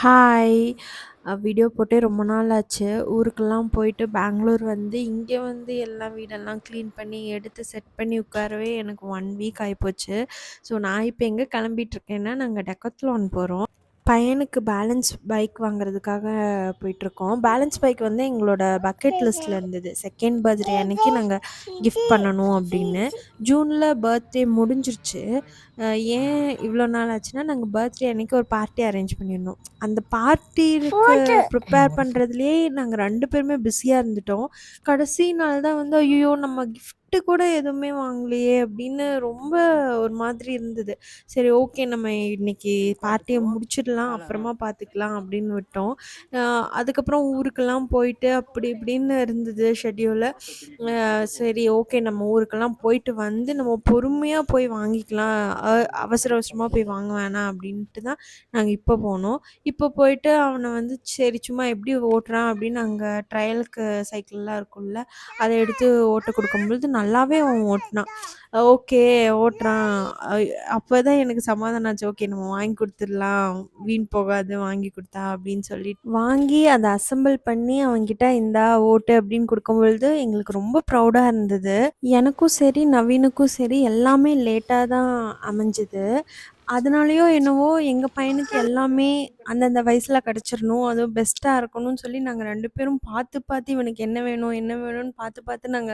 Hi! Video போட்டே ரொம்ப நாள் ஆச்சு. ஊருக்கெல்லாம் போயிட்டு பெங்களூர் வந்து, இங்க வந்து எல்லாம் வீடெல்லாம் கிளீன் பண்ணி, எடுத்து செட் பண்ணி உட்காரவே எனக்கு 1 வீக் ஆயிப்போச்சு. ஸோ நான் இப்ப எங்க கிளம்பிட்டுருக்கேன்னா, நாங்க டெக்காத்லான் போறோம். பையனுக்கு பேலன்ஸ் பைக் வாங்குறதுக்காக போயிட்டுருக்கோம். பேலன்ஸ் பைக் வந்து எங்களோட பக்கெட் லிஸ்ட்ல இருந்தது. 2nd பர்த்டே அன்னைக்கு நாங்க கிஃப்ட் பண்ணணும் அப்படின்னு. ஜூன்ல பர்த்டே முடிஞ்சிருச்சு. அ ஏன் இவ்வளோ நாள் ஆச்சுன்னா, நாங்க பர்த்டே அன்னைக்கு ஒரு பார்ட்டி அரேஞ்ச் பண்ணியிருந்தோம். அந்த பார்ட்டிக்கு ப்ரிப்பேர் பண்றதுலயே நாங்க 2 பேருமே பிஸியா இருந்துட்டோம். கடைசி நாள் தான் வந்து, "ஐயய்யோ! நம்ம கிஃப்ட் கூட எதுவுமே வாங்கலையே!" அப்படின்னு ரொம்ப ஒரு மாதிரி இருந்தது. சரி ஓகே நம்ம இன்னைக்கு பார்ட்டிய முடிச்சிடலாம், அப்புறமா பார்த்துக்கலாம் அப்படின்னு விட்டோம். அ அதுக்கப்புறம் ஊருக்கெல்லாம் போயிட்டு அப்படி இப்படின்னு இருந்தது ஷெட்யூலு. சரி ஓகே நம்ம ஊருக்கெல்லாம் போயிட்டு வந்து நம்ம பொறுமையா போய் வாங்கிக்கலாம். அவசர அவசரமா போய் வாங்க வேணாம் அப்படின்ட்டு தான் நாங்க இப்போ போனோம். இப்போ போயிட்டு அவன வந்து சரி சும்மா எப்படி ஓட்டுறான் அப்படின்னு அங்க ட்ரையலுக்கு சைக்கிள்லாம் இருக்கும்ல, அத எடுத்து ஓட்ட குடுக்கும்பொழுது நல்லாவே அவன் ஓட்டுனான். ஓகே ஓட்டுறான். அ அப்பதான் எனக்கு சமாதானம் ஆச்சு. ஓகே நம்ம வாங்கி குடுத்துடலாம். வீண் போகாது வாங்கி குடுத்தா அப்படின்னு சொல்லிட்டு வாங்கி அத அசெம்பிள் பண்ணி அவன்கிட்ட இந்தா ஓட்டு அப்படின்னு குடுக்கும்பொழுது எங்களுக்கு ரொம்ப ப்ரௌடா இருந்தது. எனக்கும் சரி, நவீனுக்கும் சரி எல்லாமே லேட்டா தான் அமைஞ்சது. அதனாலயோ என்னவோ எங்க பையனுக்கு எல்லாமே அந்தந்த வயசுல கிடைச்சிரணும். அதுவும் பெஸ்ட்டா இருக்கணும்னு சொல்லி நாங்க 2 பேரும் பார்த்து, பார்த்து இவனுக்கு என்ன வேணும், என்ன வேணும்னு பார்த்து, பார்த்து நாங்க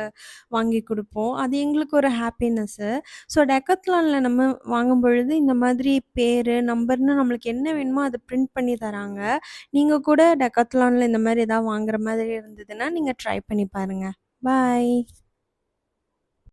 வாங்கி குடுப்போம். அது எங்களுக்கு ஒரு ஹாப்பினஸ்ஸு. ஸோ டெக்காத்லான்ல நம்ம வாங்கும்பொழுது இந்த மாதிரி பேரு, நம்பர்ன்னு நம்மளுக்கு என்ன வேணுமோ அத பிரிண்ட் பண்ணி தராங்க. நீங்க கூட டெக்காத்லான்ல இந்த மாரி ஏதாவது வாங்குற மாதிரி இருந்ததுன்னா, நீங்க ட்ரை பண்ணி பாருங்க. பாய்.